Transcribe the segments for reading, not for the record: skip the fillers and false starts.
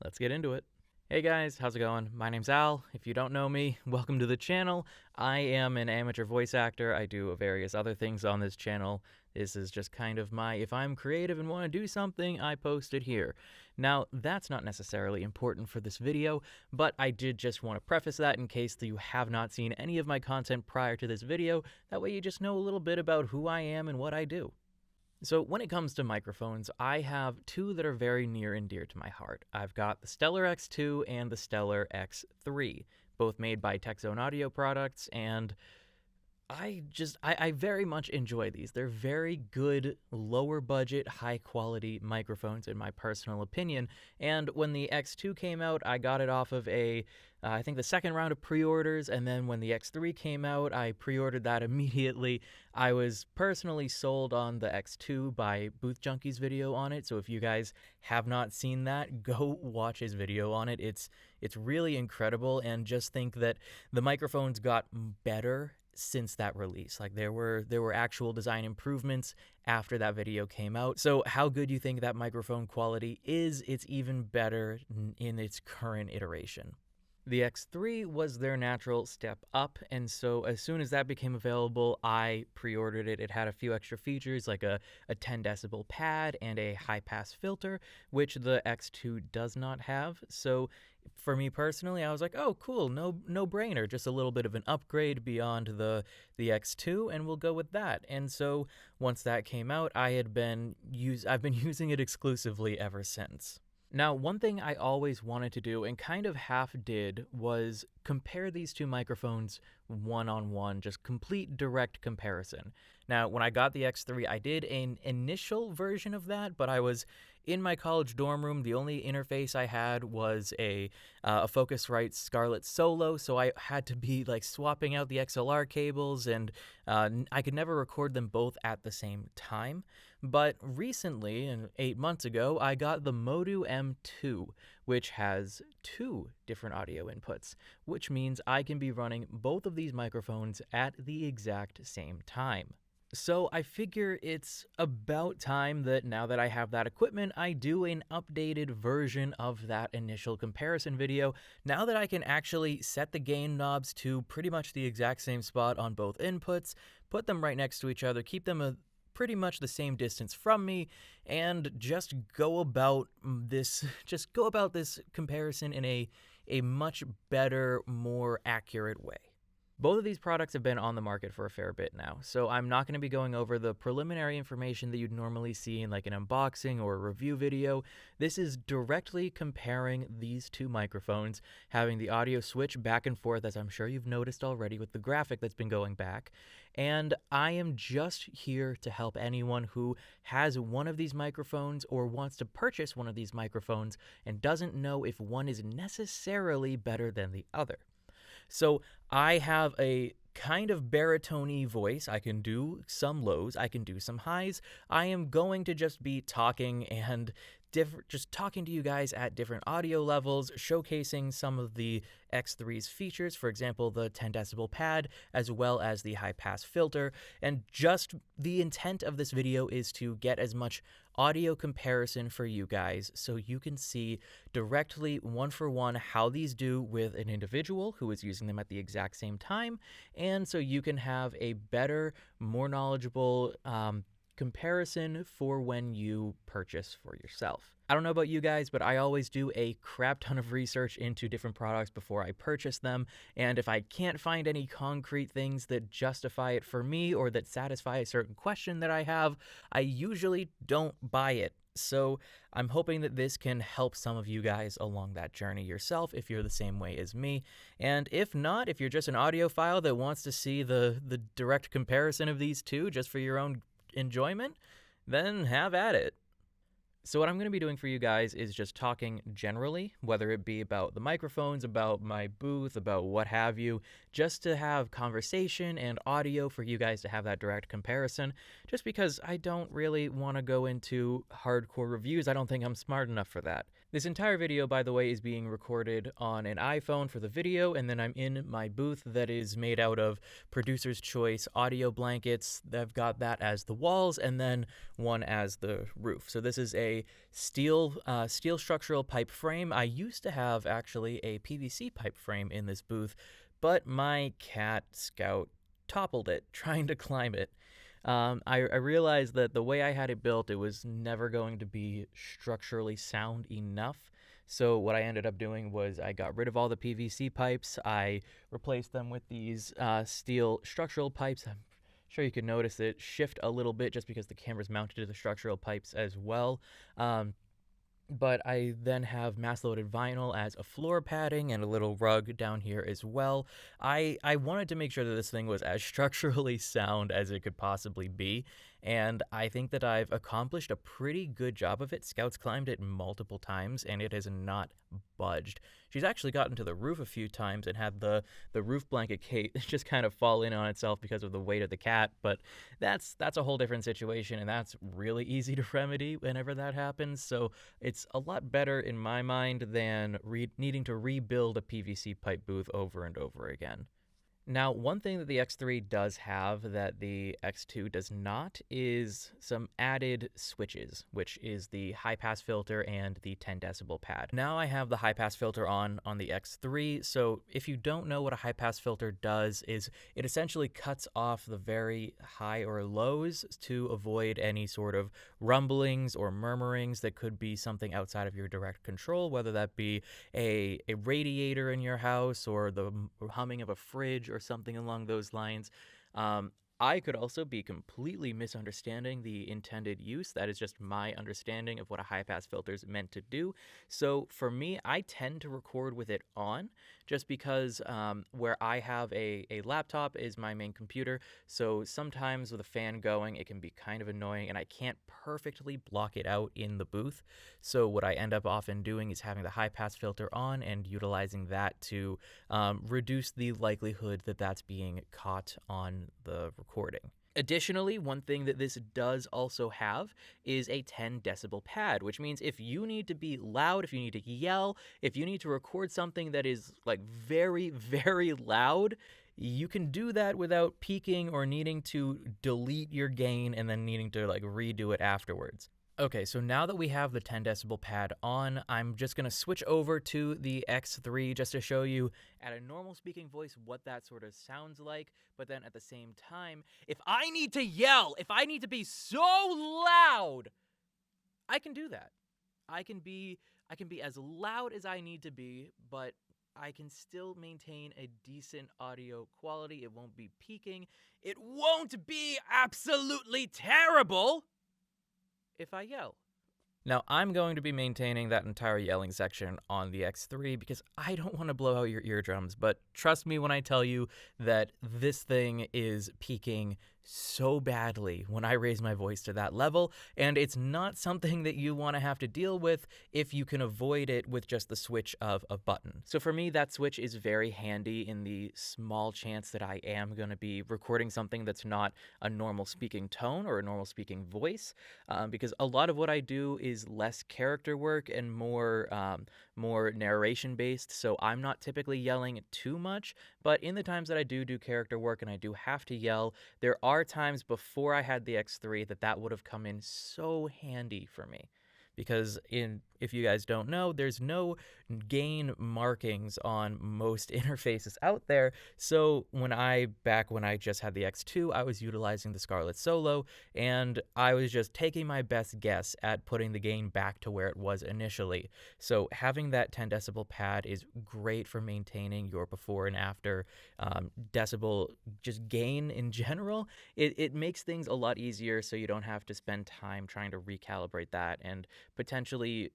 Let's get into it. Hey guys, how's it going? My name's Al. If you don't know me, welcome to the channel. I am an amateur voice actor. I do various other things on this channel. This is just kind of if I'm creative and want to do something, I post it here. Now, that's not necessarily important for this video, but I did just want to preface that in case that you have not seen any of my content prior to this video. That way you just know a little bit about who I am and what I do. So when it comes to microphones, I have two that are very near and dear to my heart. I've got the Stellar X2 and the Stellar X3, both made by TechZone Audio Products, and I very much enjoy these. They're very good, lower budget, high quality microphones in my personal opinion. And when the X2 came out, I got it off of I think the second round of pre-orders. And then when the X3 came out, I pre-ordered that immediately. I was personally sold on the X2 by Booth Junkie's video on it. So if you guys have not seen that, go watch his video on it. It's really incredible. And just think that the microphones got better since that release. Like there were actual design improvements after that video came out. So how good you think that microphone quality is, it's even better in its current iteration. The X3 was their natural step up, and so as soon as that became available, I pre-ordered it. It had a few extra features like a 10 decibel pad and a high pass filter, which the X2 does not have. So for me personally, I was like, oh cool, no brainer, just a little bit of an upgrade beyond the X2, and we'll go with that. And so once that came out, I've been using it exclusively ever since. Now, one thing I always wanted to do, and kind of half did, was compare these two microphones one-on-one, just complete direct comparison. Now, when I got the X3, I did an initial version of that, but I was in my college dorm room. The only interface I had was a Focusrite Scarlett Solo, so I had to be like swapping out the XLR cables, and I could never record them both at the same time. But recently, and 8 months ago, I got the Modu M2, which has two different audio inputs, which means I can be running both of these microphones at the exact same time. So I figure it's about time that now that I have that equipment, I do an updated version of that initial comparison video. Now that I can actually set the gain knobs to pretty much the exact same spot on both inputs, put them right next to each other, keep them pretty much the same distance from me, and just go about this comparison in a much better, more accurate way. Both of these products have been on the market for a fair bit now, so I'm not going to be going over the preliminary information that you'd normally see in like an unboxing or a review video. This is directly comparing these two microphones, having the audio switch back and forth, as I'm sure you've noticed already with the graphic that's been going back. And I am just here to help anyone who has one of these microphones or wants to purchase one of these microphones and doesn't know if one is necessarily better than the other. So I have a kind of baritone-y voice. I can do some lows, I can do some highs. I am going to just be talking and just talking to you guys at different audio levels, showcasing some of the X3's features, for example, the 10 decibel pad, as well as the high pass filter. And just the intent of this video is to get as much audio comparison for you guys so you can see directly one for one how these do with an individual who is using them at the exact same time, and so you can have a better, more knowledgeable comparison for when you purchase for yourself. I don't know about you guys, but I always do a crap ton of research into different products before I purchase them, and if I can't find any concrete things that justify it for me or that satisfy a certain question that I have, I usually don't buy it. So I'm hoping that this can help some of you guys along that journey yourself if you're the same way as me. And if not, if you're just an audiophile that wants to see the direct comparison of these two just for your own enjoyment, then have at it. So what I'm going to be doing for you guys is just talking generally, whether it be about the microphones, about my booth, about what have you, just to have conversation and audio for you guys to have that direct comparison, just because I don't really want to go into hardcore reviews. I don't think I'm smart enough for that. This entire video, by the way, is being recorded on an iPhone for the video, and then I'm in my booth that is made out of Producer's Choice audio blankets. I've got that as the walls and then one as the roof. So this is a a steel structural pipe frame. I used to have actually a PVC pipe frame in this booth, but my cat Scout toppled it trying to climb it. I realized that the way I had it built, it was never going to be structurally sound enough. So what I ended up doing was I got rid of all the PVC pipes. I replaced them with these steel structural pipes. I'm sure you can notice it shift a little bit just because the camera's mounted to the structural pipes as well. But I then have mass-loaded vinyl as a floor padding and a little rug down here as well. I wanted to make sure that this thing was as structurally sound as it could possibly be, and I think that I've accomplished a pretty good job of it. Scout's climbed it multiple times, and it has not budged. She's actually gotten to the roof a few times and had the roof blanket case just kind of fall in on itself because of the weight of the cat, but that's a whole different situation, and that's really easy to remedy whenever that happens. So it's a lot better in my mind than needing to rebuild a PVC pipe booth over and over again. Now, one thing that the X3 does have that the X2 does not is some added switches, which is the high pass filter and the 10 decibel pad. Now I have the high pass filter on the X3, so if you don't know what a high pass filter does, is it essentially cuts off the very high or lows to avoid any sort of rumblings or murmurings that could be something outside of your direct control, whether that be a radiator in your house or the humming of a fridge or something along those lines. I could also be completely misunderstanding the intended use. That is just my understanding of what a high-pass filter is meant to do. So for me, I tend to record with it on just because where I have a laptop is my main computer. So sometimes with a fan going, it can be kind of annoying and I can't perfectly block it out in the booth. So what I end up often doing is having the high-pass filter on and utilizing that to reduce the likelihood that that's being caught on the recording. Additionally, one thing that this does also have is a 10 decibel pad, which means if you need to be loud, if you need to yell, if you need to record something that is like very, very loud, you can do that without peaking or needing to delete your gain and then needing to like redo it afterwards. Okay, so now that we have the 10 decibel pad on, I'm just going to switch over to the X3 just to show you at a normal speaking voice what that sort of sounds like. But then at the same time, if I need to yell, if I need to be so loud, I can do that. I can be as loud as I need to be, but I can still maintain a decent audio quality. It won't be peaking. It won't be absolutely terrible if I yell. Now, I'm going to be maintaining that entire yelling section on the X3 because I don't want to blow out your eardrums, but trust me when I tell you that this thing is peaking so badly when I raise my voice to that level, and it's not something that you want to have to deal with if you can avoid it with just the switch of a button. So for me, that switch is very handy in the small chance that I am going to be recording something that's not a normal speaking tone or a normal speaking voice, because a lot of what I do is less character work and more narration based, so I'm not typically yelling too much, but in the times that I do character work and I do have to yell, there are times before I had the X3 that would have come in so handy for me. Because if you guys don't know, there's no gain markings on most interfaces out there. So back when I just had the X2, I was utilizing the Scarlett Solo, and I was just taking my best guess at putting the gain back to where it was initially. So having that 10 decibel pad is great for maintaining your before and after decibel just gain in general. It makes things a lot easier so you don't have to spend time trying to recalibrate that and potentially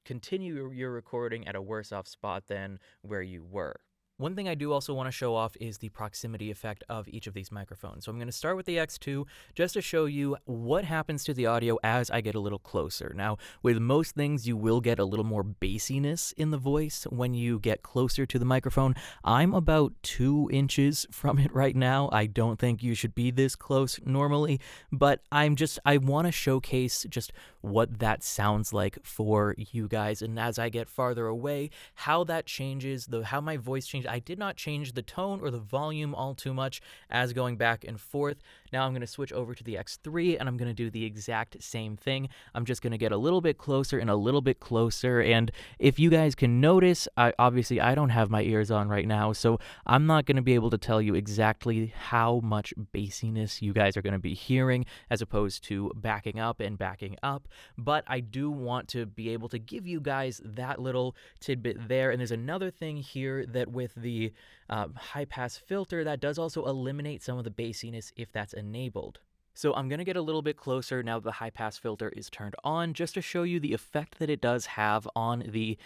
continue your recording at a worse off spot than where you were. One thing I do also want to show off is the proximity effect of each of these microphones. So I'm going to start with the X2 just to show you what happens to the audio as I get a little closer. Now, with most things, you will get a little more bassiness in the voice when you get closer to the microphone. I'm about 2 inches from it right now. I don't think you should be this close normally, but I want to showcase just what that sounds like for you guys. And as I get farther away, how that changes, how my voice changes. I did not change the tone or the volume all too much as going back and forth. Now I'm going to switch over to the X3 and I'm going to do the exact same thing. I'm just going to get a little bit closer and a little bit closer. And if you guys can notice, obviously I don't have my ears on right now, so I'm not going to be able to tell you exactly how much bassiness you guys are going to be hearing as opposed to backing up and backing up. But I do want to be able to give you guys that little tidbit there. And there's another thing here that with the high pass filter, that does also eliminate some of the bassiness if that's enabled. So I'm going to get a little bit closer now that the high pass filter is turned on, just to show you the effect that it does have on the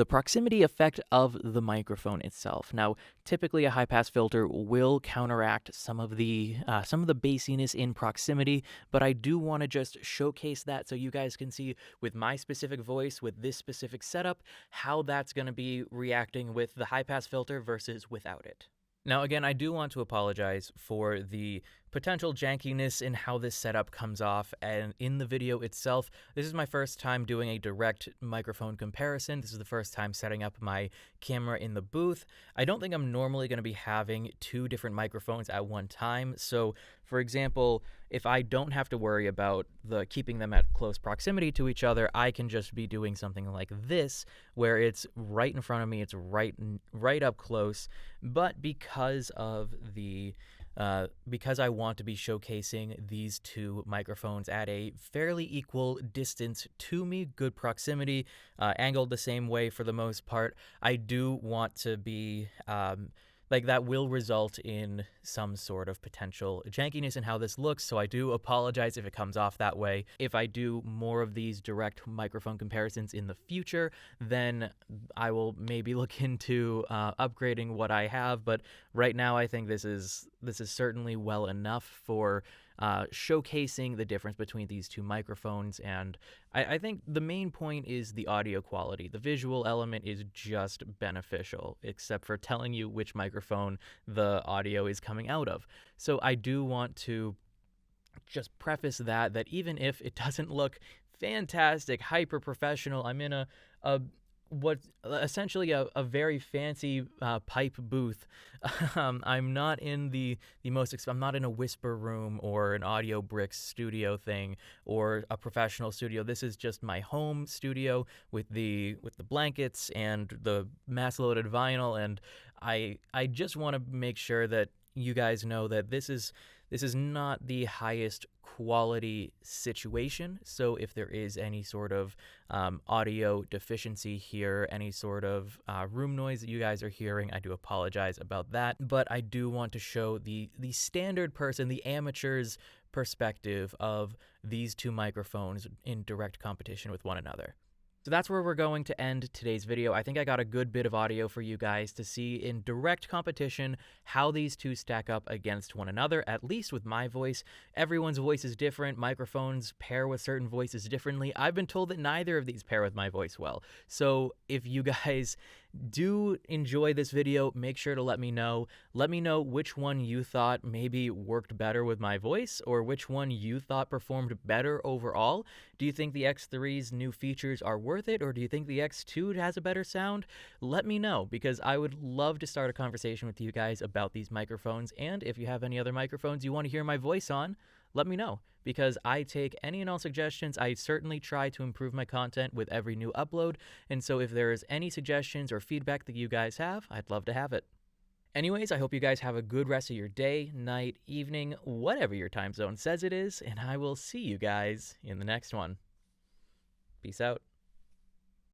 proximity effect of the microphone itself. Now, typically a high pass filter will counteract some of the bassiness in proximity, but I do want to just showcase that so you guys can see with my specific voice, with this specific setup, how that's going to be reacting with the high pass filter versus without it. Now, again, I do want to apologize for the potential jankiness in how this setup comes off, and in the video itself, this is my first time doing a direct microphone comparison. This is the first time setting up my camera in the booth. I don't think I'm normally going to be having two different microphones at one time, so for example, if I don't have to worry about keeping them at close proximity to each other, I can just be doing something like this, where it's right in front of me, it's right up close, but because I want to be showcasing these two microphones at a fairly equal distance to me, good proximity, angled the same way for the most part, I do want to be that will result in some sort of potential jankiness in how this looks, so I do apologize if it comes off that way. If I do more of these direct microphone comparisons in the future, then I will maybe look into upgrading what I have, but right now I think this is certainly well enough for showcasing the difference between these two microphones, and I think the main point is the audio quality. The visual element is just beneficial, except for telling you which microphone the audio is coming out of. So I do want to just preface that even if it doesn't look fantastic, hyper professional, I'm in essentially a very fancy pipe booth. I'm not in I'm not in a whisper room or an Audio Bricks studio thing or a professional studio. This is just my home studio with the blankets and the mass loaded vinyl, and I just want to make sure that you guys know that this is not the highest quality situation. So if there is any sort of audio deficiency here, any sort of room noise that you guys are hearing, I do apologize about that. But I do want to show the standard person, the amateur's perspective of these two microphones in direct competition with one another. So that's where we're going to end today's video. I think I got a good bit of audio for you guys to see in direct competition how these two stack up against one another, at least with my voice. Everyone's voice is different. Microphones pair with certain voices differently. I've been told that neither of these pair with my voice well. So if you guys do enjoy this video, make sure to let me know. Let me know which one you thought maybe worked better with my voice, or which one you thought performed better overall. Do you think the X3's new features are worth it, or do you think the X2 has a better sound? Let me know, because I would love to start a conversation with you guys about these microphones, and if you have any other microphones you want to hear my voice on, let me know, because I take any and all suggestions. I certainly try to improve my content with every new upload, and so if there is any suggestions or feedback that you guys have, I'd love to have it. Anyways, I hope you guys have a good rest of your day, night, evening, whatever your time zone says it is, and I will see you guys in the next one. Peace out.